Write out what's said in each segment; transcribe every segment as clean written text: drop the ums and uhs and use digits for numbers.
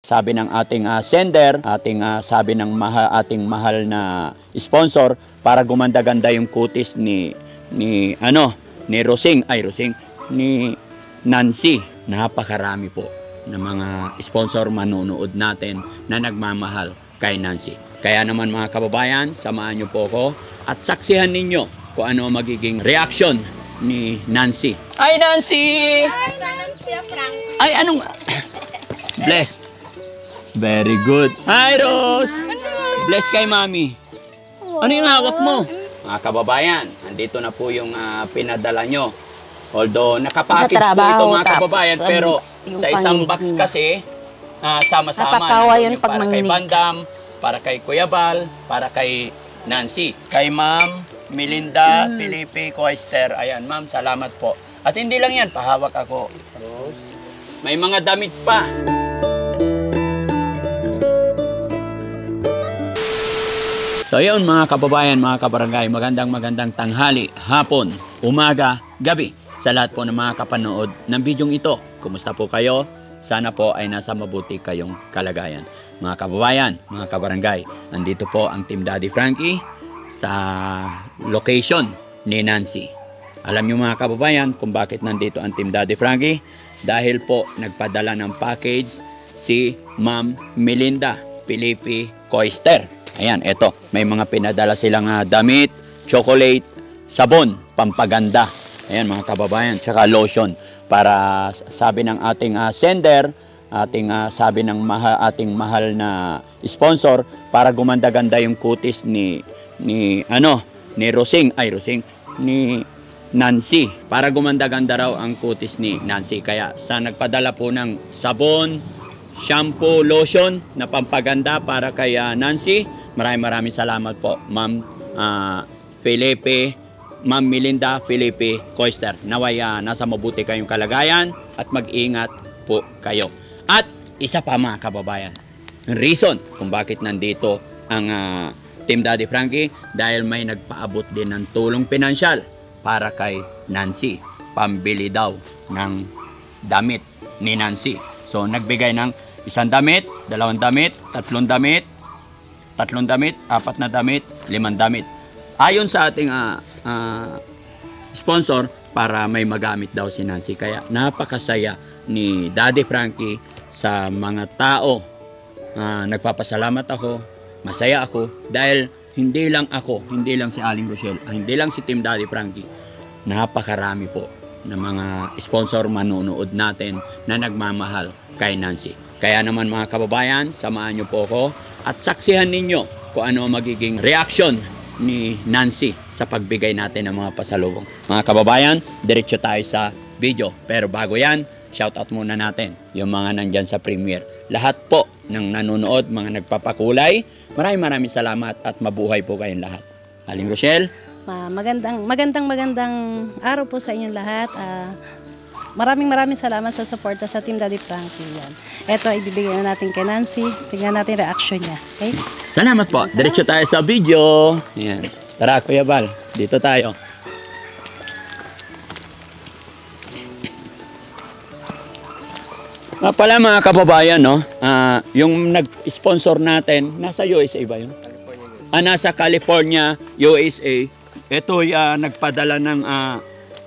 sabi ng ating sender, sabi ng ating mahal na sponsor, para gumanda-ganda yung kutis ni Nancy. Napakarami po ng mga sponsor manonood natin na nagmamahal kay Nancy. Kaya naman mga kababayan, samahan niyo po ko at saksihan ninyo kung ano magiging reaction ni Nancy. Hi Nancy! Hi Nancy, Frank. Ay, anong... Bless. Very good. Hi Rose! Bless kay Mami. Ano yung hawak mo? Mga kababayan, andito na po yung pinadala nyo. Although nakapackage po ito mga kababayan, pero sa isang box kasi, sama-sama. Yun para kay Bandam, para kay Kuya Bal, para kay Nancy, kay Ma'am Melinda Felipe Coister. Ayan, Ma'am, salamat po. At hindi lang yan, pahawak ako. Rose. May mga damit pa. So yun mga kababayan, mga kabarangay, magandang tanghali, hapon, umaga, gabi sa lahat po ng mga kapanood ng bidyong ito. Kumusta po kayo? Sana po ay nasa mabuti kayong kalagayan. Mga kababayan, mga kabarangay, andito po ang Team Daddy Frankie sa location ni Nancy. Alam niyo mga kababayan kung bakit nandito ang Team Daddy Frankie? Dahil po nagpadala ng package si Ma'am Melinda Felipe Coister. Ayan, eto. May mga pinadala silang damit, chocolate, sabon, pampaganda. Ayan mga kababayan, tsaka lotion. Para sabi ng ating sender, sabi ng ating mahal na sponsor, para gumanda-ganda yung kutis ni Nancy. Para gumanda-ganda raw ang kutis ni Nancy. Kaya sa nagpadala po ng sabon, shampoo, lotion na pampaganda para kay Nancy. Maraming salamat po, Ma'am Melinda Felipe Coister. Naway nasa mabuti kayong kalagayan at mag-ingat po kayo. At isa pa mga kababayan, reason kung bakit nandito ang Team Daddy Frankie, dahil may nagpaabot din ng tulong pinansyal para kay Nancy. Pambili daw ng damit ni Nancy. So nagbigay ng 1 damit, 2 damit, 3 damit, 4 damit, 5 damit. Ayon sa ating sponsor, para may magamit daw si Nancy. Kaya napakasaya ni Daddy Frankie sa mga tao. Nagpapasalamat ako, masaya ako, dahil hindi lang si Aling Rochelle, hindi lang si Team Daddy Frankie. Napakarami po ng mga sponsor manonood natin na nagmamahal kay Nancy. Kaya naman mga kababayan, samahan niyo po ko at saksihan ninyo kung ano magiging reaction ni Nancy sa pagbigay natin ng mga pasalubong. Mga kababayan, diretso tayo sa video. Pero bago yan, shoutout muna natin yung mga nandyan sa premiere. Lahat po ng nanonood, mga nagpapakulay, maraming salamat at mabuhay po kayong lahat. Aling Rochelle? Magandang araw po sa inyong lahat. Maraming salamat sa suporta sa Team Daddy Frankie. Yan. Ito, ibibigay na natin kay Nancy. Tingnan natin reaction niya. Okay? Salamat po. Diretso tayo sa video. Yan. Tara, Kuya Bal. Dito tayo. Pala mga kababayan, no? Yung nag-sponsor natin, nasa USA ba yun? Nasa California, USA. Ito nagpadala ng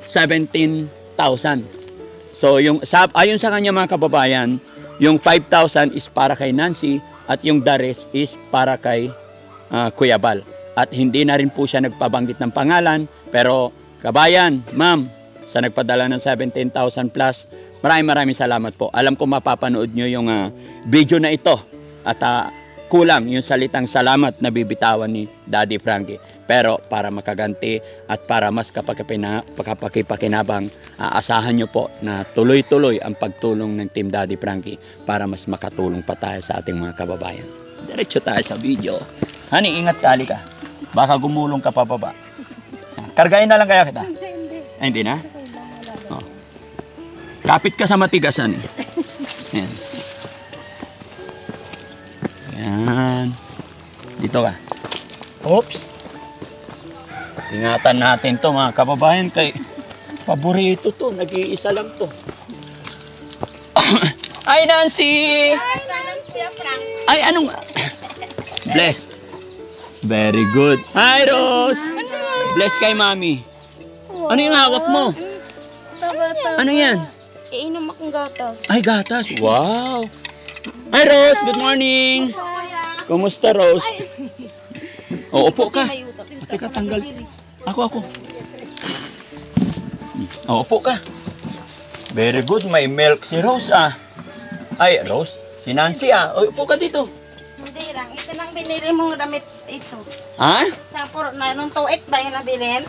17,000. So, ayon sa kanya mga kababayan, yung 5,000 is para kay Nancy at yung the rest is para kay Kuya Bal. At hindi na rin po siya nagpabanggit ng pangalan, pero kabayan, ma'am, sa nagpadala ng 17,000 plus, maraming salamat po. Alam ko mapapanood nyo yung video na ito at kulang yung salitang salamat na bibitawan ni Daddy Frankie. Pero para makaganti at para mas kapakipakinabang, aasahan nyo po na tuloy-tuloy ang pagtulong ng Team Daddy Frankie para mas makatulong pa tayo sa ating mga kababayan. Diretso tayo sa video. Honey, ingat kali ka. Baka gumulong ka pa baba. Kargayin na lang kaya kita? Ay, hindi na? Oh. Kapit ka sa matigasan. Yan. Yan. Dito ka. Oops. Ingatan natin to mga kababayan, kay paborito to. Nag-iisa lang to. Hi Nancy! Hi Nancy, Ay, anong... Bless. Very good. Hi, Rose. Bless kay Mami. Ano yung hawak mo? Ano yan? Iinom akong gatas. Ay, gatas. Wow. Hi, Rose. Good morning. Kumusta, Rose? O, upo ka. Teka, tanggal. Ako. O, upo ka. Very good. May milk si Rose, ah. Ay, Rose. Si Nancy, ah. O, upo ka dito. Hindi lang. Ito nang binili mong damit ito. Ha? Sa puro na, nung tuit ba yung nabilin?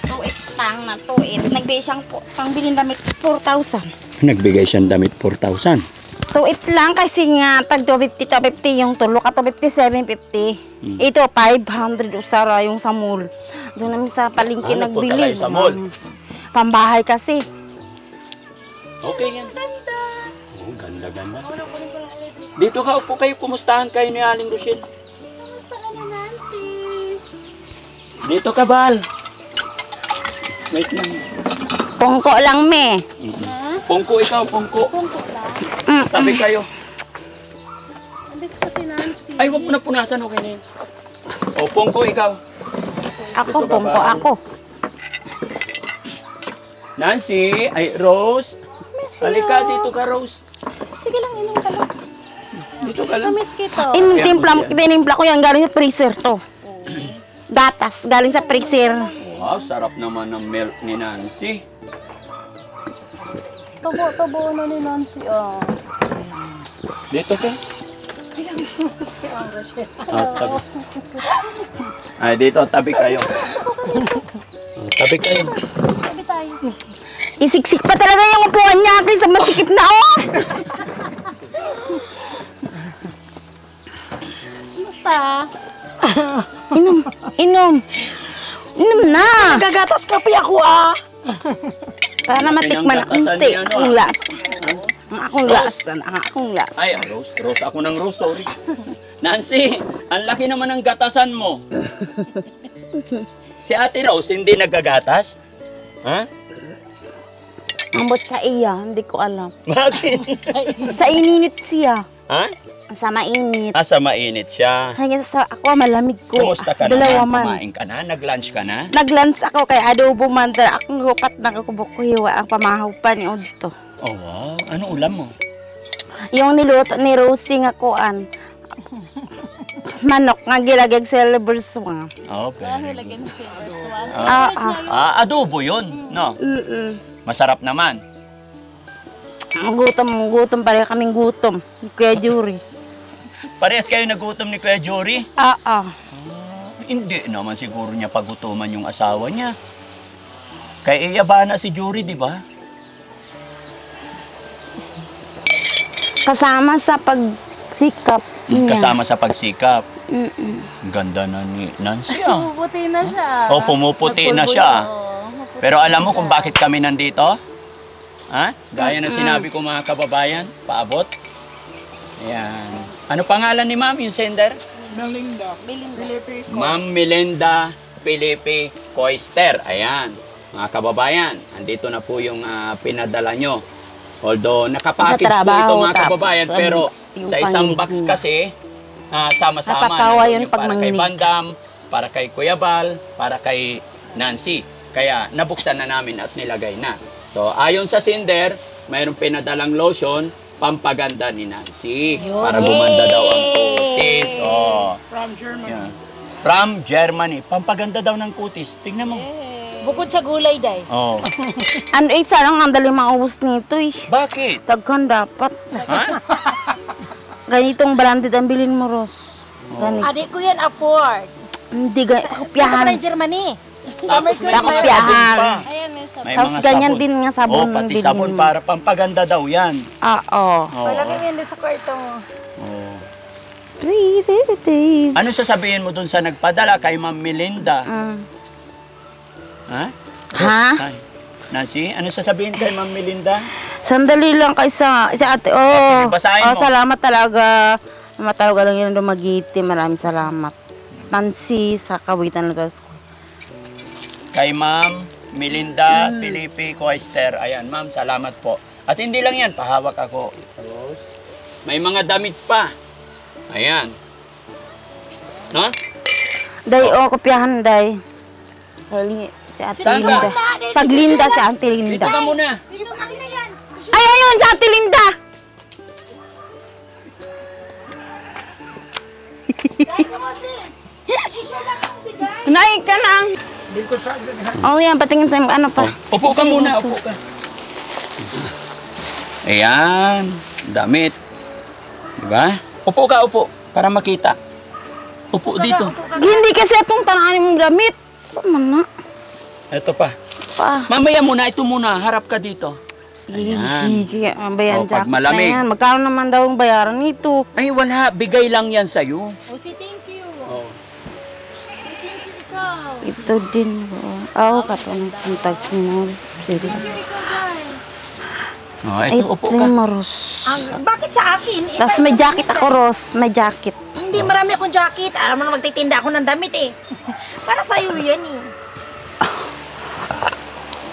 Tuit pang na tuit. Nagbili siyang pangbilin damit 4,000. Nagbigay siyang damit 4,000. Tuit lang kasi nga tag 250 yung tulo ka 250 750. Ito 500 usara yung sa mall. Doon namin sa palengke Nagpunta nagbili. kayo sa mall? Pambahay kasi. Okay yan. Oh, ganda. Dito ka, upo kayo. Kumustahan kayo ni Aling Rochelle? Kumusta ka na, Nancy? Dito ka, Bal. Wait lang. Pongko lang me. Pungko ikaw, pungko. Punto lang. Tabi kayo. Alis ko si Nancy. Ay, wag mo na punasan. Okay na yun. O, pungko ikaw. Ako, Dito ka pongko ba? ako. Nancy, ay, Rose. Halika, dito ka, Rose. Sige lang, inom ka lang. Dito ka lang. Namiss kita. Tinimpla ko yan galing sa freezer to. Gatas, galing sa freezer. Wow, sarap naman ng milk ni Nancy. Tabo na ni Nancy, ah. Dito ka. Tabi. Ay, dito, tabi kayo. Tabi kayo. Sabi tayo. Isiksik pa talaga yung upuan niya akin sa masikip na oh. Kumusta? Inom na. Gagatas kape ako, ah. Para matikman ang Pinanggatasan unti. niya, ano, Ang ah? las. Ang akong las. Ay, Rose ako ng Rose, sorry. Nancy, ang laki naman ng gatasan mo. Si Ate Rose, hindi nagagatas? Ha? Ambot sa iya, hindi ko alam. Bakit? Sa ininit siya. Ha? Sa mainit. Asa mainit siya. Hanggang sa ako malamig ko. Kumusta ka Dalawa naman? man. Kumain ka na? Nag-lunch ka na? Naglunch ako kay adobo man. Dala akong rukat na kakubok ko hiwa ang pamahaw pa ni Udto. Oh, wow. Ano ulam mo? Yung niluto ni Rosie nga kuan. Manok nga gilagag sa liver swang. Oh, very good. Lagyan si first one. Adobo yun, no? Mm-mm. Masarap naman. Gutom pa rin kaming gutom. Kuya Jury. Parehas kayo nagutom ni Kuya Jory? Hindi. Hindi naman siguro niya pagutuman yung asawa niya. Kay iyabana si Jory, di ba? Kasama sa pagsikap niya. Kasama sa pagsikap. Mm-mm. Ganda na ni Nancy, ah. Pumuputi na siya. O, pumuputi na siya. Pero alam mo kung bakit kami nandito? Ha? Gaya na sinabi ko mga kababayan, paabot. Ayan. Ano pangalan ni Ma'am, yung sender? Ma'am Melinda Felipe Coister. Ayan. Mga kababayan, andito na po yung pinadala nyo. Although nakapackage po ito mga kababayan, pero sa isang box kasi, sama-sama. Napatawa yun Yung pag para kay manginig. Bandam, para kay Kuya Bal, para kay Nancy. Kaya nabuksan na namin at nilagay na. So ayon sa sender, mayroong pinadalang lotion, pampaganda ni Nancy. Para gumanda daw ang kutis. Oh. From Germany. Yan. From Germany. Pampaganda daw ng kutis. Tingnan mo. Bukod sa gulay, day. Oh. Ano lang ang dali maubos nito eh. Bakit? Tagkan dapat. Ha? Ganitong branded ang bilin mo, Ros. Ganito. Adik ko yan afford. Hindi ganito. Kopyahan. Germany. Tapos may mga Kopyahan. sabon pa. Ayan, may sabon. May Tapos mga ganyan sabon. din nga sabon. Oh, pati bilhin sabon mo. para pampaganda daw yan. Oo. Oh. Yan din sa kwarto mo. Oh. Tweet. Ano sasabihin mo dun sa nagpadala kay Ma'am Melinda? Ha? Ha? Ay. Nancy, ano sasabihin kay Ma'am Melinda? Sandali lang kay sa ate. Oh. Basahin mo. Salamat talaga. Salamat lang yun Dumagiti. Maraming salamat. Nancy sa Kawitan Lugar School. Kay Ma'am Melinda Felipe Coister. Ayan, Ma'am, salamat po. At hindi lang yan, pahawak ako. Rose. May mga damit pa. Ayan. No? Day, kopyahan, day. Si Ate Saan ka? Linda. Paglinda si Ate Linda. Dito ka muna. Ay, ayun, si Ate Linda! Nay ka na. Oh, yan, patingin sa ano pa. Upo ka muna, upo ka. Ayan, damit. Diba? Upo ka, upo. Para makita. Upo dito. Hindi kasi itong tanaan mong damit. Sama na. Ito pa. Pa. Mamaya muna, ito muna. Harap ka dito. Ayan. Kaya ang bayan Oh, pag jacket malamig. na yan. Magkano naman daw ang bayaran nito? Ay, wala. Bigay lang yan sa'yo. Oh, si thank you. Oh. Si thank you ikaw. Ito din. Oh, katanong puntag mo. Sige. Thank you ikaw, guys. Oh, Ay, ito, upo ka. Maros. Bakit sa akin? Tapos may jacket ako, Ros. May jacket. Hindi, marami akong jacket. Alam mo na magtitinda ako ng damit eh. Para sa'yo yan eh.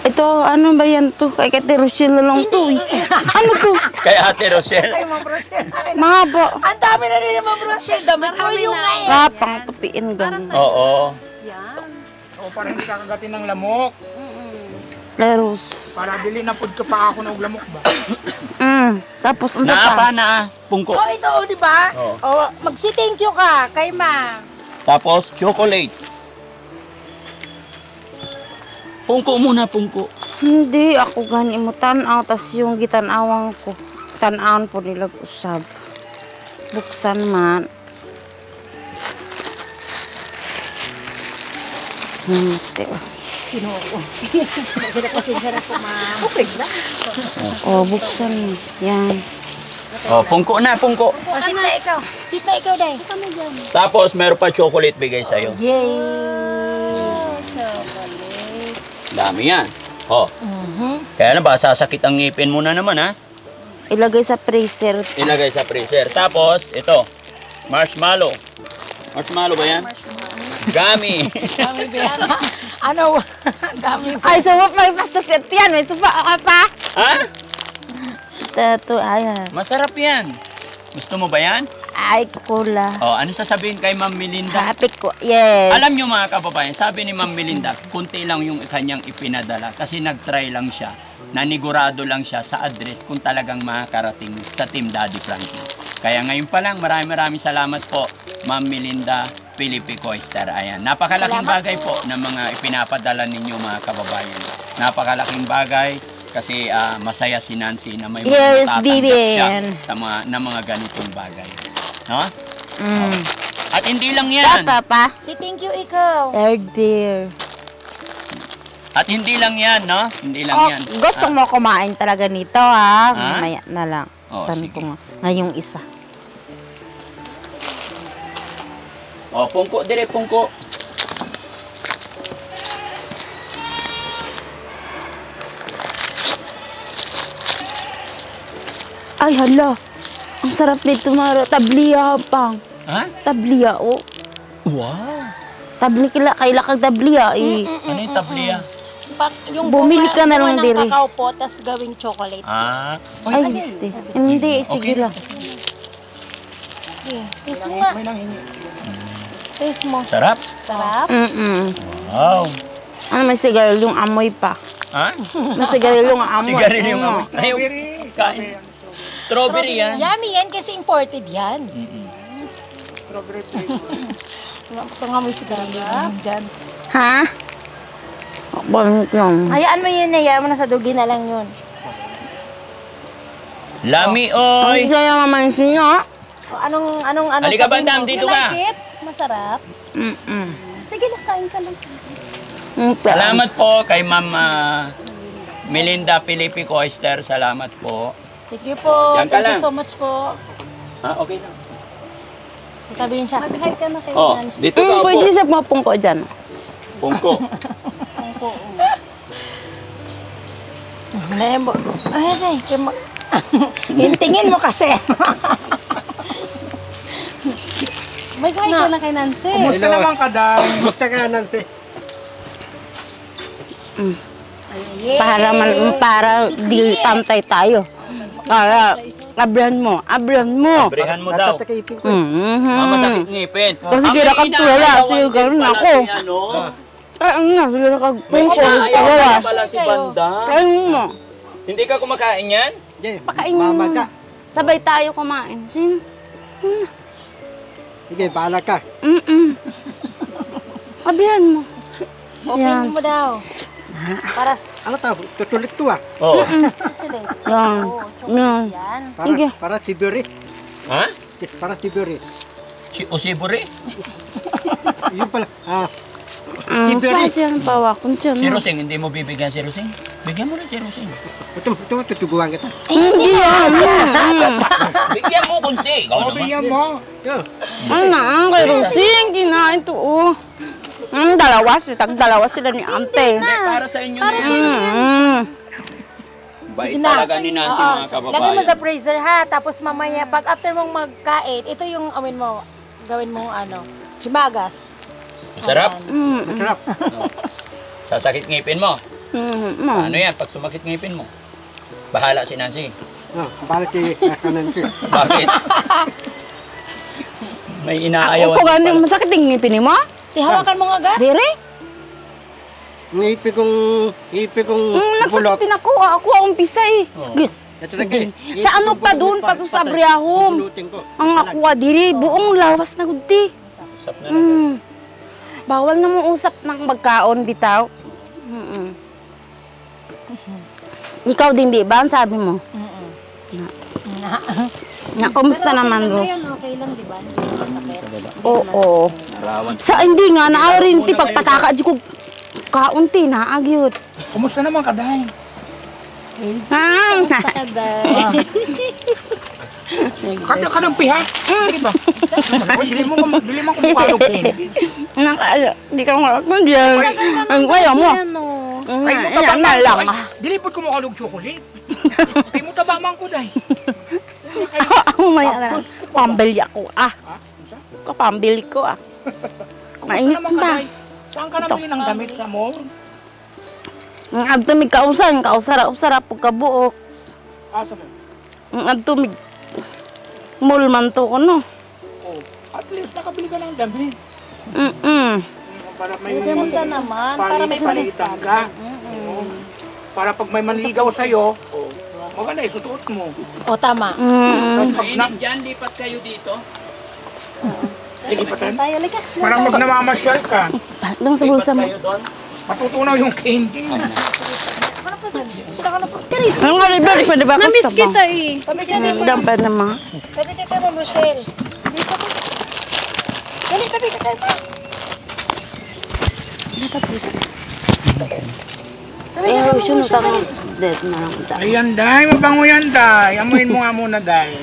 Ito, ano ba yan to? Kay Kate Rochelle lang to. Ano to? Kay Ate Rosel. Ay, Ma'am Rochelle. Mahaba. Ang dami na rin yung Ma'am Rochelle. Damit ko yung ngayon. Rapang tupiin ganun. Oo. O para hindi ka kagatin ng lamok. Leros. Para bili na pud ka pa ako ng lamok ba? Tapos, ano Naapa pa? na, pungko. Oh, ito, di ba? Oo. Oh, magsi-thank you ka kay Ma. Tapos, chocolate. Pungko muna, pungko. Hindi, ako gani mo tanaw. Tapos yung gitanawang ko. Tanawon po nila usab. Buksan man. Hindi. Okay na. Oh, buksan mo. Yan. Oh, pungko na, pungko. Oh, sit na ikaw. Sit na ikaw, Day. Tapos, meron pa chocolate bigay sa'yo. Yay! Dami yan. Oh. Kaya na ba, sasakit ang ngipin mo na naman, ha? Ilagay sa freezer. Ilagay sa freezer. Tapos, ito. Marshmallow. Marshmallow ba yan? Gami. Ano? Dami pa. Ay, supa pa. Basta set yan. May supa ka pa. Ha? Ito, ayan. Masarap yan. Gusto mo ba yan? Ay, kula. Oh, ano sasabihin kay Ma'am Melinda? Happy ko. Yes. Alam nyo mga kababayan, sabi ni Ma'am Melinda, kunti lang yung kanyang ipinadala kasi nag-try lang siya. Nanigurado lang siya sa address kung talagang makakarating sa Team Daddy Frankie. Kaya ngayon pa lang, maraming salamat po, Ma'am Melinda Philippe Coister. Ayan, napakalaking bagay po ng mga ipinapadala ninyo mga kababayan. Napakalaking bagay kasi masaya si Nancy na may Yes, matatanggap siya Vivian. sa mga ganitong bagay. No? Mm. At hindi lang yan. Papa. Si thank you ikaw. Third beer. At hindi lang yan, no? Hindi lang Oh, yan. gusto mo kumain talaga nito, ha? Ah? Mamaya na lang. Oh, Saan sige. ko nga? Ngayong isa. Oh, pungko, dire pungko. Ay, hala. Ang sarap nito, Maro. Tabliya pang. Ha? Tabliya, oh. Wow. Tabli kaila kag tabliya, eh. Ano yung tabliya? Yung Bumili ka na lang ng diri. kakao po, tas gawing chocolate. Ah. Ay, gusto. Hindi, sige Okay. lang. Taste mo nga. May nanghingi. Taste mo. Sarap. Sarap. Wow. Ano, may sigarilyong amoy pa. Ha? May sigarilyong amoy. Sigarilyo Ano? mo. Ayaw. Kain. Strawberry yan. Yummy yan kasi imported yan. Strawberry flavor. Ito nga may sigarilyo dyan. Ha? Bakit lang? Hayaan mo yun, hayaan mo na sa dugi na lang yun. Lami, Ay, oy. kaya naman siya. O, anong Halika, sabihin Bandam, mo? dito ka. Masarap. Sige lang, kain ka lang. Salamat po kay Ma'am Melinda Philippe Coister. Salamat po. Thank you po. Yan ka Thank you lang. so much po. Okay lang. Sabihin siya. Mag-hi ka na kay Oh, Nancy. dito ka Pwede po. siya mapong ko dyan. Pungko. Nemo. Ay, hintingin mo kasi. Mag-hi ka na kay Nancy. Kumusta naman ka, Dang? Para di pantay tayo. Para Abrihan mo. Abrihan mo daw. Masakit ngipin. Kasi kira kang tulala, siya gano'n ako. Kaya nga, siguro kag May pungkol, inaayaw tawas. na pala si Banda. Kaya mo. Hindi ka kumakain yan? Pakain mo. Sabay tayo kumain. Sige, bahala ka. Abrihan mo. Open mo daw. Para Ano tao? Tutulit ko ah. Oo. Yan. Sige. Para tiburi. Ha? Para tiburi. O siburi? Yun pala. Kasi ang pawakon siya. Si Rosing, hindi mo bibigyan si Rosing? Bigyan mo na si Rosing. Ito, tutuguan kita. Hindi yan. Bigyan mo kunti. Ikaw naman. Bigyan mo. Ano, kay Rosing, kinain to. Dalawa sila ni ante. Hindi, para sa inyo na yan. Bait talaga ni Nancy mga kababayan. lagay mo sa freezer ha. Tapos mamaya, pag after mong magkain, ito yung awin mo. Gawin mo simagas. Masarap. Masarap. Sasakit ngipin mo. Ano yan, pag sumakit ngipin mo? Bahala si Nancy. Bahala si Nancy. Bakit? May inaayawan. Ako gano'n, masakit yung ngipin mo? Hawakan mo nga agad. Dire? Ipi kong bulot. Nagsakitin ako akong pisay. Ito lagi. Sa ano pa doon, pa to sa Briahom. Bulutin ko. Ang aqua diri, buong lawas na gudi. Usap na lang. Bawal na mo usap ng magkaon, bitaw. Ikaw din, di ba? Ang sabi mo? Kumusta naman, Ros? Okay lang, di ba? Hindi masakit. Oo. Narawan. Sa hindi nga, naarin ti pagpataka di ko kaunti na agyot. Kumusta naman ka, Day? Kada ka ng piha? Di ba? Dili mo kumakalog pin. Di ka nga ako dyan. Ang kaya mo. Ay mo Yan na lang. Dilipot kumakalog chocolate. Ay mo tabamang ko, Day. Ako may pambili ako kapambili ko Kumusta Mainit naman ka, ba? Day? Saan ka nabili ng damit sa mall? Ang adtumig kausara po kabuok. Asa ka? Ang adtumig mulman to ko no. Oh, at least nakabili ka ng damit. Para may naman. para may palitan ka. Para pag may manligaw sa'yo, maganda isusuot mo. O, tama. Tapos pag Mainit dyan, lipat kayo dito. nagipatan, Tayo, liga. parang pag namamasyal ka, Lang sa bulsa mo. Kayo doon. matutunaw yung candy. Ang malibig, pwede ba Namiss kita eh. Sabi ka kay Dampad na mga. Sabi ka kay Ma'am Rochelle. Dito ko. Dali, sabi ka kay Ma'am. Sunod ako. Dead na lang kita. Ayan, Day. Mabango yan, Day. Amuin mo nga muna, Day.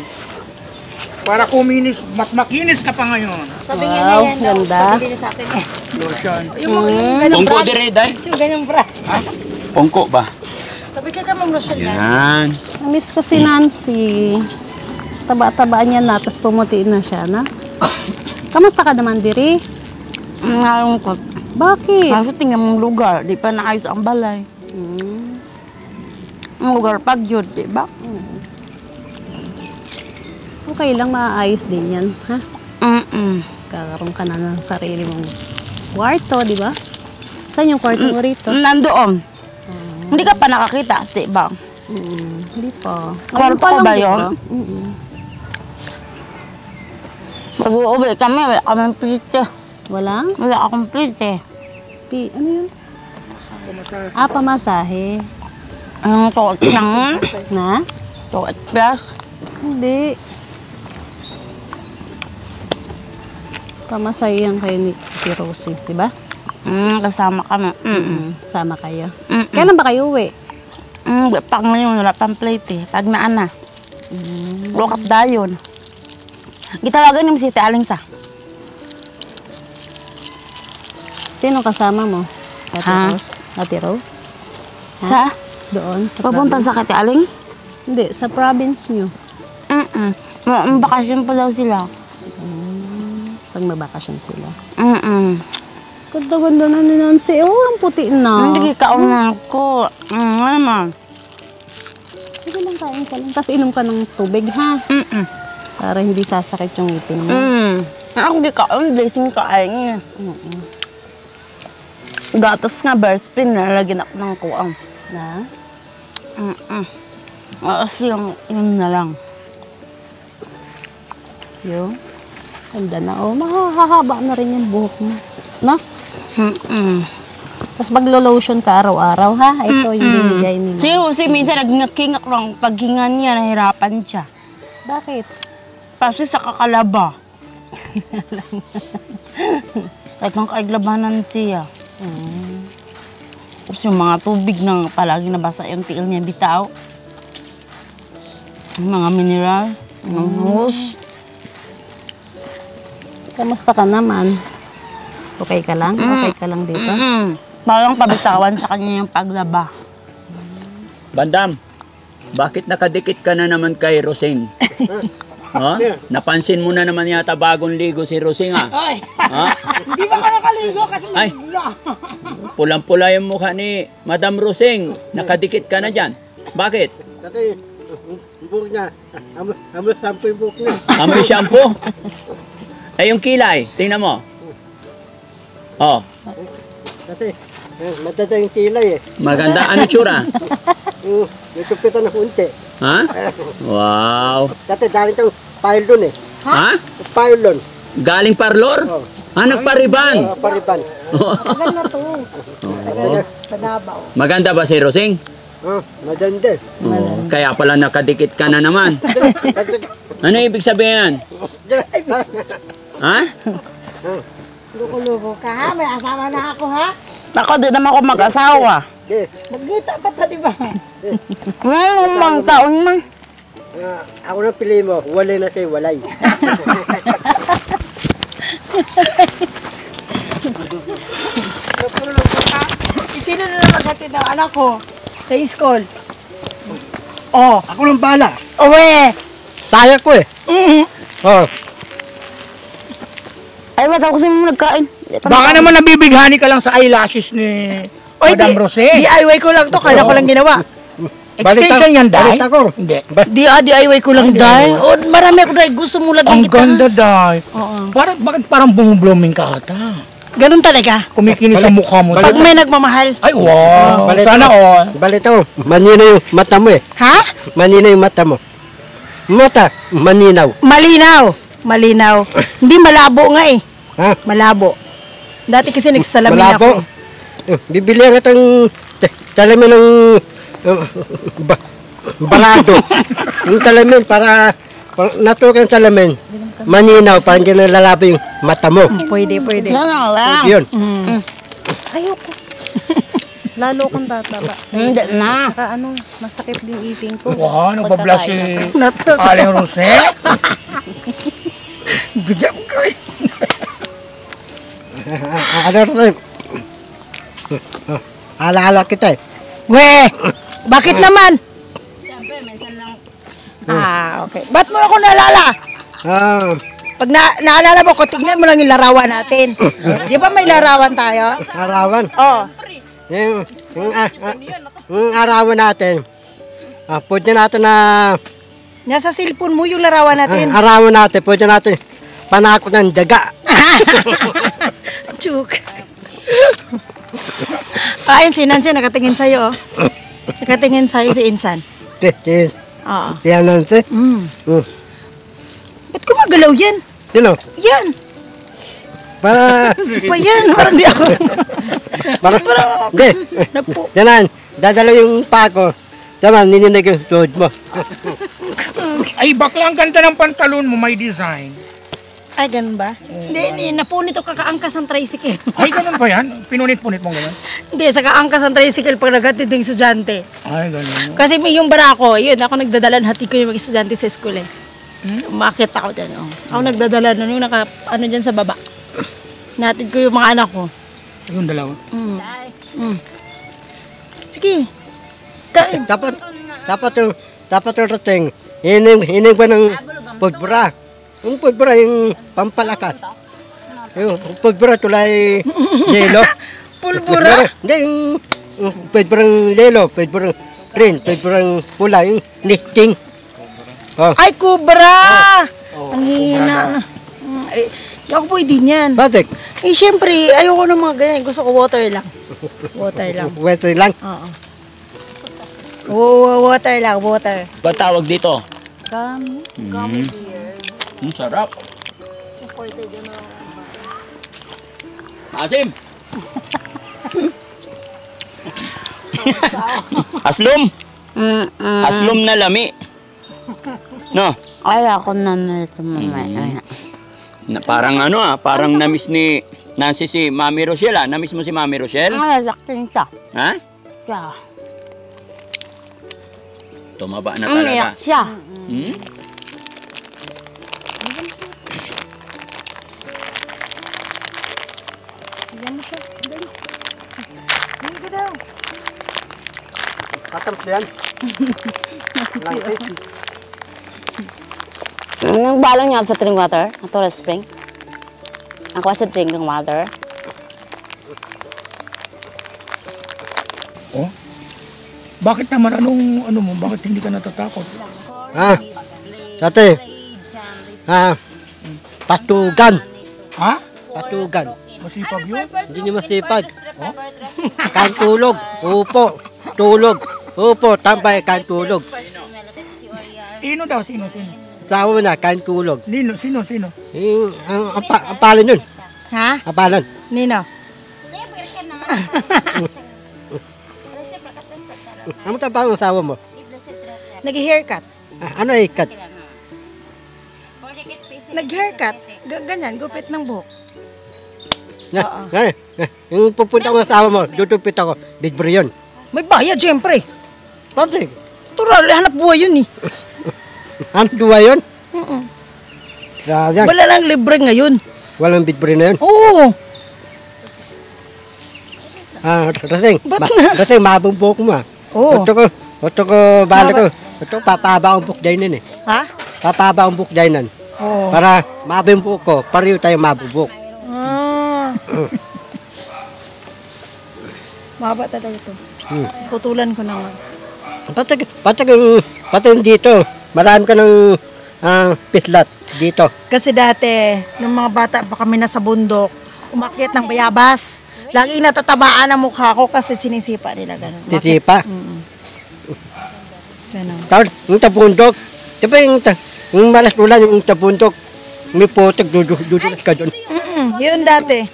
Para kuminis, mas makinis ka pa ngayon. Sabi nga niya yan daw. ganda. Pabili niya sa akin eh. Lotion. Yung ganyang Pungko brand. dire, Day. Yung ganyang brand. Pungko ba? Sabi ka kay Ma'am Rochelle yan. Yan. Namiss ko si Nancy. Taba-tabaan niya na, tapos pumutiin na siya, na? Kamusta ka naman, Diri? Nalungkot. Bakit? Kasi tingnan mong lugar, di pa naayos ang balay. Ang lugar pagyod, di ba? Okay lang, maayos din yan, ha? Kakaroon ka na ng sarili mong kwarto, di ba? Saan yung kwarto mo rito? Nandoon. Hindi ka pa nakakita, di ba? Hindi pa. Kwarto Ayun ko ba di yun? ba? Mag-uwi kami, wala kaming plite. Walang? Wala akong plite. Ano yun? Pamasahe. Ang tuot lang, Na? tuot plus. Hindi. Pamasahe yan kayo ni Rosie, di ba? Kasama kami. Sama kayo. Kailan ba kayo uwi? Pag ngayon, wala pang plate eh. Pag naan na. Lukat dayon. Gitawagan yung si Ate Alingsa. Sino kasama mo? Sa Ate Ha? Rose? Ate Rose? Sa? Doon sa Papunta province? sa Ate Aling? Hindi, sa province nyo. Bakasyon pa daw sila. Pag mabakasyon sila. Ganda-ganda na ni Nancy. Oh, ang puti na. Hindi kaon na ako. Ano naman? Sige lang, kain ka lang. Tapos inom ka ng tubig, ha? Para hindi sasakit yung ngipin mo. Ako di kaon, blessing kain niya. Gatas nga, Berspin, nalagyan ako ng kuang. Na? Kasi yung na lang. Yung? Ganda na. Oh, mahahaba na rin yung buhok mo. No? Tapos maglo-lotion ka araw-araw, ha? Ito yung binigay nila. Si minsan nagngakingak lang. Paghinga niya, nahirapan siya. Bakit? Kasi sa kakalaba. Tagang kaiglabanan siya. Tapos yung mga tubig na palagi nabasa yung tiil niya bitaw. Yung mga mineral, yung hose. Kamusta ka naman? Okay ka lang? Okay ka lang dito? Parang pabitawan sa kanya yung paglaba. Bandam, bakit nakadikit ka na naman kay Rosing? Ha? Napansin mo na naman yata bagong ligo si Rosing, ha? Ay, Ha? hindi ba ka nakaligo kasi Ay, pulang-pula yung mukha ni Madam Rosing. Nakadikit ka na dyan. Bakit? Dati, buhok niya. Amo sampo yung buhok niya. Amoy shampoo? Eh, yung kilay, tingnan mo. Oh, Dati, madada yung tilay eh. maganda. Ano tsura? May kupitan na unti. Ha? Wow. Dati, dahil itong pylon eh. Ha? Pylon. Galing parlor? Oh. Ah, nagpariban. Pariban. Tagal na to. Oo. Sa Davao. Maganda ba si Rosing? Madanda. Oo. Kaya pala nakadikit ka na naman. Ano ibig sabihin? Ha? Luko-luko ka ha? May asawa na ako ha? Ako, di naman ako mag-asawa. Okay. Magkita pa ta, di ba? Ngayon, mga taon na. Ako nang pili mo, walay na kayo, walay. Luko-luko ka? Sino na lang maghatid ng anak ko sa school? Oh, Ako nang bala. uwi! Saya ko eh. Oh. Ay, ba't ako kasi mo nagkain? baka naman nabibighani ka lang sa eyelashes ni Oy, Madam Rosé. DIY ko lang to, kaya ko lang ginawa. Extension yan, Day? Balik ako. Hindi. DIY ko lang, Day. Oh, marami ako, Day. Gusto mo lagyan Ang kita. ganda, Day. Bakit parang bumublooming ka ata? Ganun talaga. Kumikinis sa mukha mo. Pag may nagmamahal. Ay, wow. Balik Sana ako. all. Balik ako. Maninaw yung mata mo eh. Ha? Maninaw yung mata mo. Mata, maninaw. Malinaw. Malinaw. Hindi malabo nga eh. Ha? Malabo. Dati kasi nagsalamin Malabo. ako. Bibili ang itong talamin ng balado. Yung talamin para natural yung talamin. Maninaw, para hindi na lalabo yung mata mo. Pwede, pwede. Ano lang. Yun. Ayoko. Lalo kang tataba. Hindi na. Saka ano, masakit din ipin ko. Wow, nagbablas si Pagkakain ako. Aling Rosé. Bigyan mo ka eh. Ano rin? Alaala kita eh. We! Bakit naman? Siyempre, minsan lang. Okay. Ba't mo ako naalala? Ah, Pag naalala mo ko, tignan mo lang yung larawan natin. Di ba may larawan tayo? arawan. Oh. Yung arawan natin. Pwede natin na Nasa cellphone mo yung larawan natin. arawan natin. Pwede natin panakot ng daga. Chuk. Ayun, si Nancy nakatingin sa'yo. Oh. Nakatingin sa'yo si Insan. Oo. Yan natin. Ba't kumagalaw yan? Sino? Yan. Para, Pa yan. Parang di ako. hindi. Nagpo. Diyan, dadalo yung pako. Diyan, nininig yung tuhod mo. Ay, bakla ang ganda ng pantalon mo, may design. Ay, ganun ba? Hindi. Napunit o kakaangkas ang tricycle. Ay, ganun ba yan? Pinunit-punit mo ganun? Hindi, sa kaangkas ang tricycle pag naghatid ng estudyante. Ay, ganun. Kasi may yung barako, yun, ako nagdadala, hatid ko yung mga estudyante sa school eh. Umakit ako dyan, oh. Ako nagdadala nun, yung ano dyan sa baba. Natid ko yung mga anak ko. Yung dalawa. Sige. Kain. Dapat yung rating. Hining ba ng pudbura? Yung pudbura, yung pampalakat. Yung pudbura tulay lelo. Pulbura? Hindi, yung pudburang lelo, pudburang green, sobrang pula, yung nesting. Oh, Ay, kubra! Ang hina. Eh, di ako pwede niyan. bakit? Eh, syempre, ayoko ng mga ganyan. Gusto ko water lang. Water lang. Wetter lang. Oo. Water lang, water. Ba't tawag dito? Gummy. Sarap. Maasim. Aslom. Aslom na lami. No? Ay, ako na nito mamaya. Parang parang namiss ni Nancy si Mami Rochelle. Namiss mo si Mami Rochelle? Ay, laking siya. Ha? Siya. Tumaba na talaga. Umiyak siya. Hmm? Katapos yan. Langkit. Anong balang niya sa drinking water? Natural spring? Ako sa drinking water. Oh? Bakit naman? Ano mo? Bakit hindi ka natatakot? Dati, patugan. Ha? Patugan. Masipag yun? Hindi niyo masipag. Kan tulog, upo, tulog, upo, tambay, kan tulog. Sino daw? Sino? Tawa mo na, kan tulog. Sino? Yung, ang palin yun. Ha? Ang palin. Nino? Ano trabaho ang asawa mo? Nag-haircut. Ano ikat? Nag-haircut. Ganyan, gupit ng buhok. Yung pupunta ko ng asawa mo, dudupit ako, bigbre yun. May bayad, syempre. Pati, Tural, hanap buhay yun eh. ano duwa yun? Sayang, Wala lang libre ngayon. walang bigbre na yun. Oo. Rasing, mabumbok mo ah. Oo. Ito ko, bala ko. Ito, papaba ang bukday nun eh. Ha? Papaba ang bukday nun. Oo. Para mabumbok ko, pareho tayo mabubok. Ah. Maba talaga ito. Putulan ko na nga. Pati dito, marami ka ng pitlat dito. Kasi dati, nung mga bata pa kami nasa bundok, umakyat ng bayabas. Lagi natatabaan ang mukha ko kasi sinisipa nila gano'n. Titipa. Gano'n. Tapos, yung tabundok, diba yung malas ulan, yung tabundok, may putok, dudulas ka doon. Yun dati.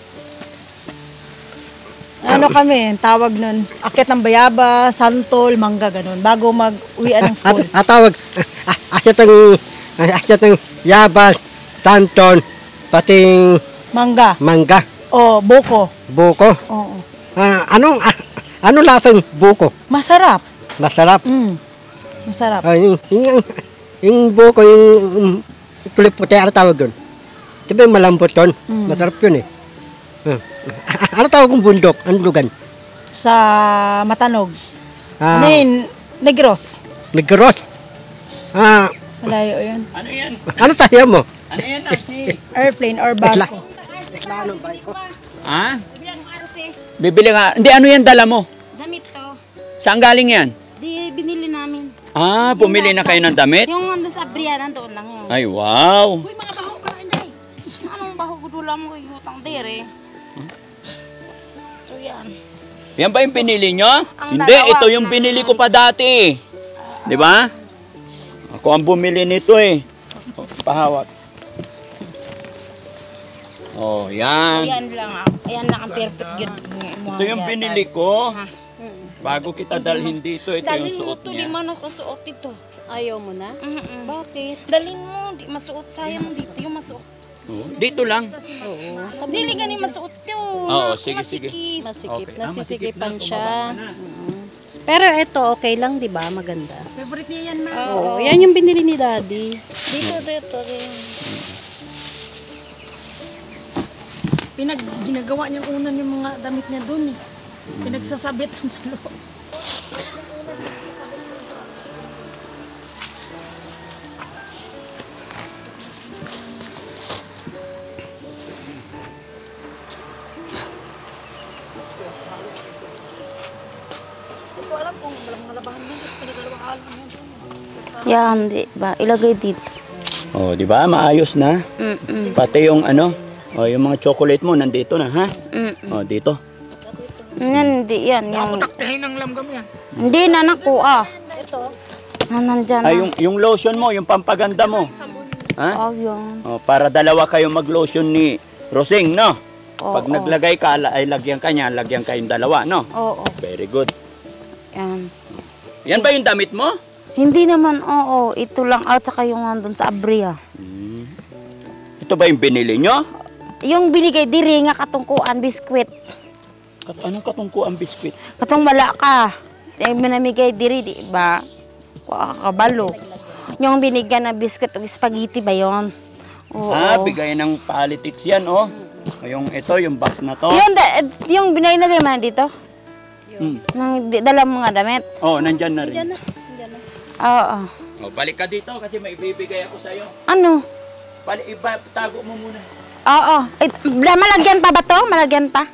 Ano kami, tawag nun, akyat ng bayabas, santol, mangga, gano'n, bago mag-uwian ng school. Tawag, akyat ng yabas, tanton, pating Mangga. mangga, O, buko. buko. Oo. Anong lasang buko? Masarap. Masarap. Masarap. Yung buko, yung kulay puti, ano tawag doon? Diba yung malambot doon? Masarap yun eh. Ano tawag kong bundok? Ano lugan? Sa Matanog. Ah, Negros. Negros. Malayo yun. Ano yan? Ano tayo mo? Ano yan, Nancy? Airplane or barko. Ha? Bibili ka. Hindi, ano yan dala mo? Damit to. Saan galing yan? Di binili namin. Bumili na kayo ng damit? Yung ando sa Brian, doon lang yun. Ay, wow. Uy, mga baho pa rin dahil. Anong baho ko dula mo kay Utang Dere? So yan. Yan ba yung pinili nyo? Ang Hindi, dalawa. ito yung binili ko pa dati. Di ba? Ako ang bumili nito eh. Pahawak. Oh, yan. Ayan lang ako. Ayan lang ang perfect good. Ito yung binili ko. Bago kita dalhin dito, ito yung Dalhin mo suot to, di niya. man ako suot ito. Ayaw mo na? Bakit? Dalhin mo, di masuot. Sayang dito yung masuot. Oh, dito lang. Oo. Dili gani masuot to. Oo, sige, sige. Masikip. Okay. Nasisikipan masikip na, siya. tumaba ka na. Pero ito, okay lang, di ba? Maganda. Favorite niya yan, ma. Oo. Yan yung binili ni Daddy. Dito. Ginagawa niyang unan yung mga damit niya doon eh. Pinagsasabit dun sa loob. Hindi ko alam Yan, di ba? Ilagay dito. Oh, di ba? Maayos na. Pati yung ano, oh, yung mga chocolate mo nandito na, ha? Oh, dito. Yan, hindi yan. Yung, Taktahin ng langgam yan. hindi na nakuha. Nandyan na. Ay, yung lotion mo, yung pampaganda mo. Ha? Oh, yun. Oh, para dalawa kayong mag-lotion ni Rosing, no? Oo. Pag naglagay ka, ay lagyan ka niya, lagyan kayong dalawa, no? Oo. Very good. Yan. Yan ba yung damit mo? Hindi naman, oo. Ito lang at saka yung nandun sa Abria. Ito ba yung binili nyo? Yung binigay diri nga katungkuan biskwit. Anong katungkuan biskwit? Katong wala ka. Eh, minamigay diri, di ba? Kabalo. Yung binigyan na biskwit o spaghetti ba yun? Oo. Bigay ng politics yan, oh. Yung ito, yung box na to. Yung binilagay man dito? Hmm. Nang dala mga damit? Oh, nandyan na rin. Oo. Oh, balik ka dito kasi may ibibigay ako sa'yo. Ano? Tago mo muna. Oo. Malagyan pa ba to? Malagyan pa?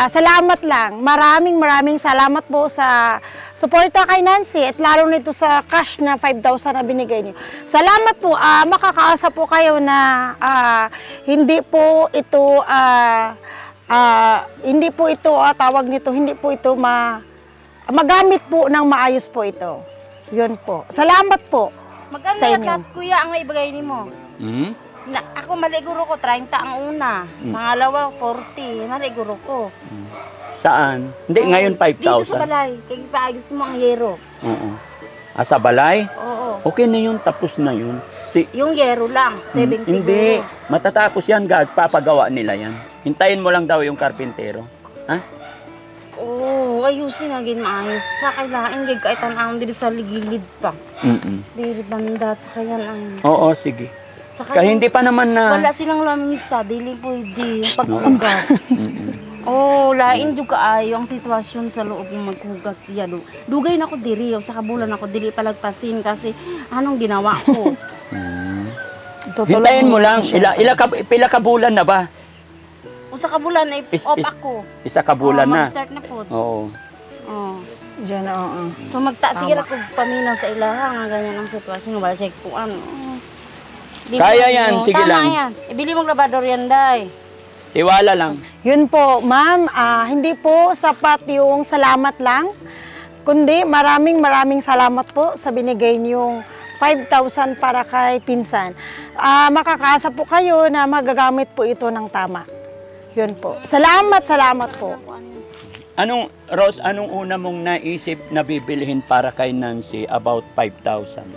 Salamat lang. Maraming salamat po sa suporta kay Nancy at lalo nito sa cash na 5,000 na binigay niyo. Salamat po. Makakaasa po kayo na hindi po ito tawag nito, hindi po ito magamit po ng maayos po ito. Yun po. Salamat po. Magkano sa inyo. lahat, kuya, ang naibigay ni mo? Ako maliguro ko, 30 ang una. Pangalawa, 40. Maliguro ko. Saan? Hindi, ngayon Dito sa 5,000. balay. Kaya gusto mo ang yero. Oo. Sa balay? Oo. Okay na yun, tapos na yun. Yung yero lang, 70 Hindi, guro. matatapos yan, Gag. Papagawa nila yan. Hintayin mo lang daw yung karpintero. Ha? Oo, ayusin nga gin maayos. Kakailain, gig kahit ang dili sa ligilid pa. Dili banda, tsaka yan ang... Oo, sige. Tsaka Kaya hindi pa naman na... wala silang lamisa, dili pwede. Paghugas. Lain juga ayo ang sitwasyon sa loob ng maghugas siya. Dugay na ko diri, sa kabulan ako dili palagpasin kasi anong ginawa ko. Hintayin mo lang. Pila ka bulan na ba? Sa kabulan ay off ako. Isa ka bulan na. Mag-start na po. Oo. Diyan, oo. So sige ra ko paminaw sa ilaha nga ganyan ang sitwasyon, wala siya po ano. Kaya yan, sige lang. Tama yan. Ibili mong labador yan, day. Tiwala lang. Yun po, ma'am, hindi po sapat yung salamat lang, kundi maraming salamat po sa binigay niyong 5,000 para kay pinsan. Makakaasa po kayo na magagamit po ito ng tama. Yun po. Salamat po. Rose, anong una mong naisip na bibilihin para kay Nancy about 5,000?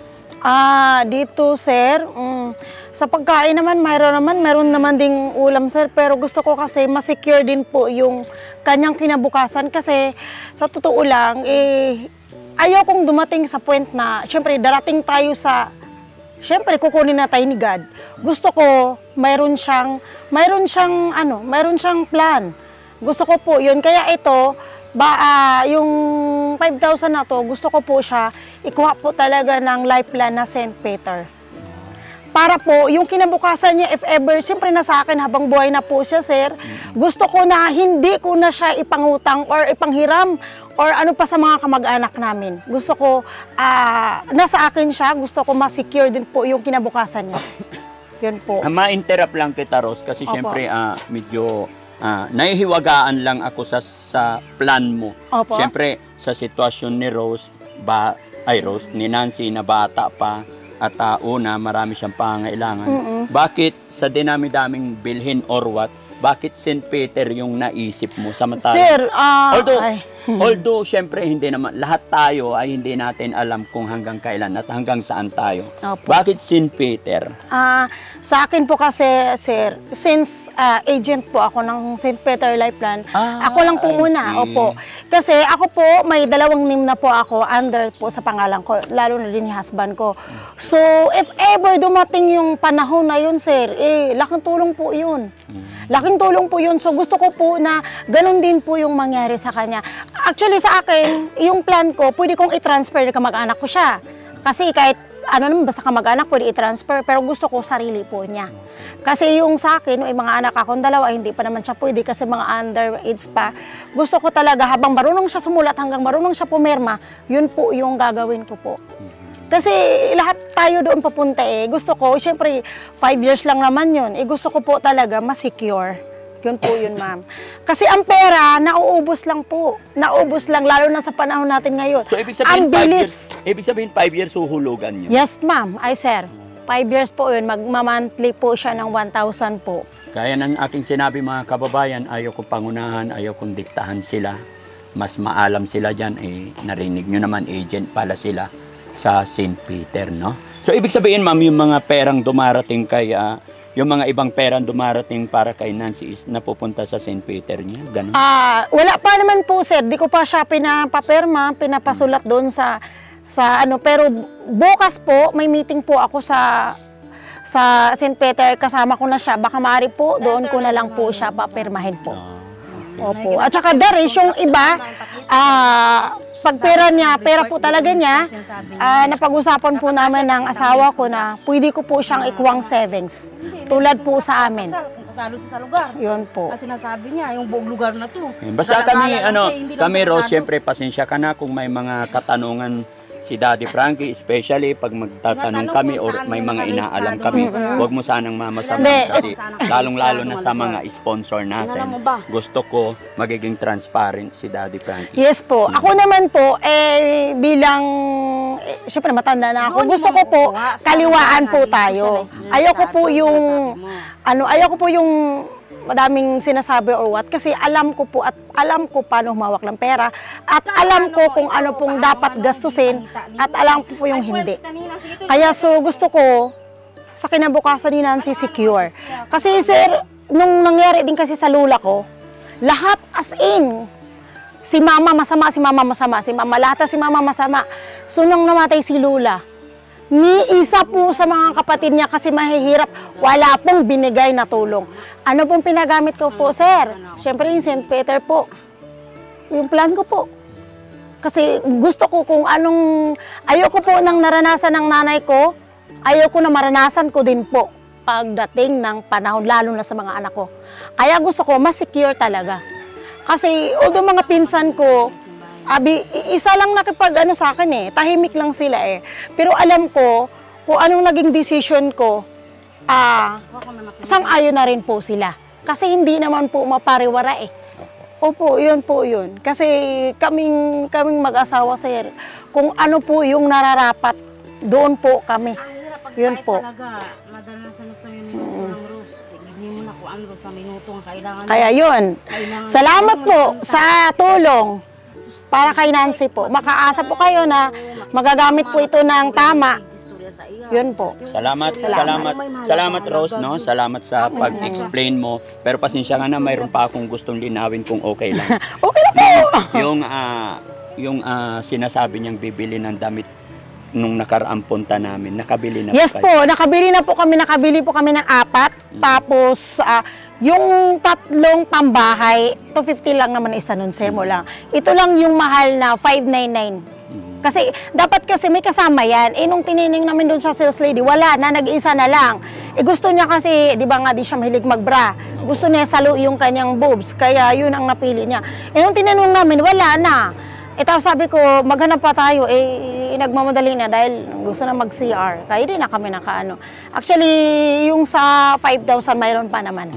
Dito, sir, sa pagkain naman, meron naman ding ulam, sir. Pero gusto ko kasi masecure din po yung kanyang kinabukasan. Kasi sa totoo lang, ayaw kong dumating sa point na, syempre, darating tayo sa, syempre, kukunin na tayo ni God. Gusto ko, mayroon siyang plan. Gusto ko po yun. Kaya ito, yung 5,000 na to, gusto ko po siya ikuha po talaga ng lifeline na St. Peter. Para po, yung kinabukasan niya, if ever, siyempre na sa akin habang buhay na po siya, sir, gusto ko na hindi ko na siya ipangutang or ipanghiram or ano pa sa mga kamag-anak namin. Gusto ko, nasa akin siya, gusto ko ma-secure din po yung kinabukasan niya. Yun po. Ma-interrupt lang kita, Rose, kasi siyempre medyo nahihiwagaan lang ako sa plan mo. Opo. Siyempre, sa sitwasyon ni ni Nancy na bata pa, at una, marami siyang pangailangan. Bakit sa dinami-daming bilhin or what, bakit St. Peter yung naisip mo samantala? Sir, although syempre hindi naman lahat tayo ay hindi natin alam kung hanggang kailan at hanggang saan tayo. Opo. Bakit St. Peter? Sa akin po kasi, sir, since agent po ako ng St. Peter Lifeline, ako lang po muna. Opo. Kasi ako po, may 2 name na po ako under po sa pangalan ko, lalo na din yung husband ko. So, if ever dumating yung panahon na yun, sir, laking tulong po yun. Laking tulong po yun. So, gusto ko po na ganun din po yung mangyari sa kanya. Actually, sa akin, yung plan ko, pwede kong i-transfer na kamag-anak ko siya. Kasi kahit ano naman, basta kamag-anak, pwede i-transfer, pero gusto ko sarili po niya. Kasi yung sa akin, yung mga anak akong dalawa, hindi pa naman siya pwede kasi mga underage pa. Gusto ko talaga, habang marunong siya sumulat, hanggang marunong siya pumirma, yun po yung gagawin ko po. Kasi lahat tayo doon papunta eh. Gusto ko, syempre, 5 years lang naman yun. Gusto ko po talaga ma-secure. Yun po yun, ma'am. Kasi ang pera, nauubos lang po. Nauubos lang, lalo na sa panahon natin ngayon. So, ibig sabihin, ang bilis. 5 years uhulugan nyo? Yes, ma'am. Ay, sir. 5 years po yun. Magma-monthly po siya ng 1,000 po. Kaya ng aking sinabi mga kababayan, ayaw ko pangunahan, ayaw kong diktahan sila. Mas maalam sila dyan, narinig nyo naman, agent pala sila sa St. Peter, no? So, ibig sabihin, ma'am, yung mga perang dumarating kay, yung mga ibang perang dumarating para kay Nancy is napupunta sa St. Peter niya, ganun? Wala pa naman po, sir. Di ko pa siya pinapapirma, pinapasulat doon sa ano. Pero bukas po, may meeting po ako sa St. Peter. Kasama ko na siya. Baka maaari po, doon ko na lang po siya papirmahin po. Opo. At saka Daris, yung iba, pag pera niya, pera po talaga niya, napag-usapan po namin ng asawa ko na pwede ko po siyang ikuwang savings. Tulad po sa amin. Kasalo sa lugar. Yun po. Kasi sinasabi niya, yung buong lugar na to. Basta kami Rose, siyempre pasensya ka na kung may mga katanungan si Daddy Frankie, especially pag magtatanong kami or may mga inaalam kami, huwag mo sanang mamasama kasi lalong-lalo na sa mga sponsor natin. Gusto ko magiging transparent si Daddy Frankie. Yes po. Ako naman po, bilang, syempre matanda na ako, gusto ko po, kaliwaan po tayo. Ayoko po yung madaming sinasabi or what, kasi alam ko po at alam ko paano humawak ng pera at alam ko kung ano pong dapat gastusin at alam ko po yung hindi. Kaya gusto ko sa kinabukasan ni Nancy secure. Kasi sir, nung nangyari din kasi sa lula ko, lahat as in, si mama masama, si mama masama, si mama lahat si mama masama. So nung namatay si lula, ni isa po sa mga kapatid niya kasi mahihirap, wala pong binigay na tulong. Ano pong pinagamit ko po, sir? Siyempre yung St. Peter po. Yung plan ko po. Kasi gusto ko kung anong, ayoko po nang naranasan ng nanay ko, ayoko na maranasan ko din po pagdating ng panahon, lalo na sa mga anak ko. Kaya gusto ko, mas secure talaga. Kasi although mga pinsan ko, isa lang nakipag-ano sa akin tahimik lang sila Pero alam ko kung anong naging decision ko, sang-ayon na rin po sila. Kasi hindi naman po mapariwara Opo, yun po yun. Kasi kaming mag-asawa, sir, kung ano po yung nararapat, doon po kami. Yun po. Kaya yun. Salamat po sa tulong. Para kay Nancy po. Makaasa po kayo na magagamit po ito ng tama. Yun po. Salamat Rose, no? Salamat sa pag-explain mo. Pero pasensya ka na, mayroon pa akong gustong linawin kung okay lang. Okay na po! Yung sinasabi niyang bibili ng damit nung nakaraang punta namin, nakabili na yes po, nakabili po kami ng 4. Tapos, yung 3 tambahay, 250 lang naman isa nun, sir mo lang. Ito lang yung mahal na 599. Kasi, dapat kasi may kasama yan. Nung tinining namin doon sa sales lady, wala na, nag-isa na lang. Gusto niya kasi, di ba nga, di siya mahilig mag-bra. Gusto niya salo yung kanyang boobs, kaya yun ang napili niya. Nung tinanong namin, wala na. Tapos sabi ko, maghanap pa tayo, nagmamadali na dahil gusto na mag-CR. Kaya di na kami nakaano. Actually, yung sa 5,000 mayroon pa naman.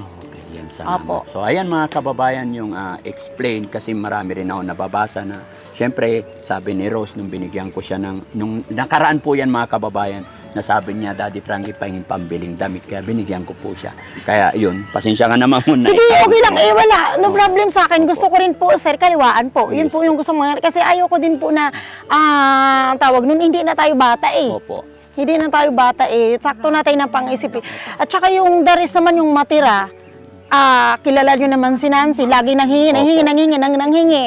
Yan salamat. So ayan mga kababayan yung explain kasi marami rin ako nababasa na syempre sabi ni Rose nung binigyan ko siya nung nakaraan po yan mga kababayan na sabi niya, Daddy Frankie, pahingin pambiling damit. Kaya binigyan ko po siya. Kaya yun, pasensya ka naman muna. Sige, okay lang. Wala. No problem sa akin. Gusto ko rin po, sir, kaliwaan po. Yun po yung gusto mga. Kasi ayoko din po na, tawag nun, hindi na tayo bata Opo. Hindi na tayo bata Sakto na tayo ng pang-isip At saka yung daris naman yung matira, kilala nyo naman si Nancy, lagi nanghingi.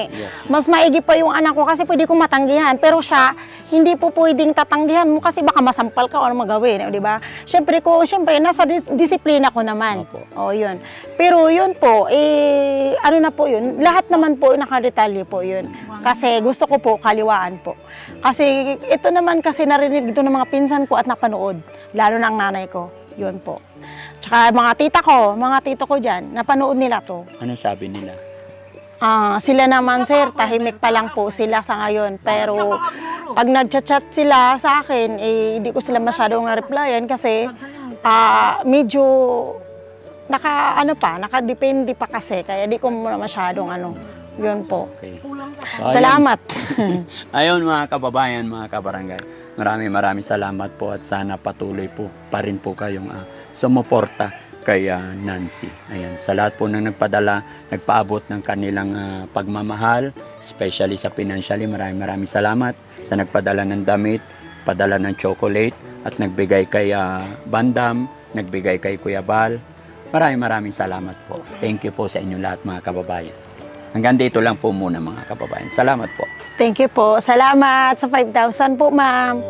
Yes. Mas maigi pa yung anak ko kasi pwede kong matanggihan. Pero siya, hindi po pwedeng tatanggihan mo kasi baka masampal ka o ano magawin, di ba? Siyempre, nasa disiplina ko naman. Opo. O, yun. Pero yun po, ano na po yun, lahat naman po nakadetalye po yun. Kasi gusto ko po kaliwaan po. Kasi ito naman kasi narinig ito ng mga pinsan ko at napanood, lalo na ang nanay ko. Yun po. Tsaka mga tito ko dyan, napanood nila to. Ano sabi nila? Sila naman sir, tahimik pa lang po sila sa ngayon. Pero pag nag-chat sila sa akin, hindi ko sila masyadong na-replyan kasi medyo nakadepende pa kasi. Kaya di ko muna masyadong yun po. Okay. Salamat. Ayun mga kababayan, mga kabarangay. Maraming salamat po at sana patuloy po pa rin po kayong sumuporta kay Nancy. Ayan, sa lahat po ng nagpaabot ng kanilang pagmamahal, especially sa financially, maraming salamat sa nagpadala ng damit, padala ng chocolate at nagbigay kay Bandam, nagbigay kay Kuya Bal. Maraming salamat po. Thank you po sa inyo lahat mga kababayan. Hanggang dito lang po muna mga kababayan. Salamat po. Thank you po. Salamat sa 5,000 po, ma'am.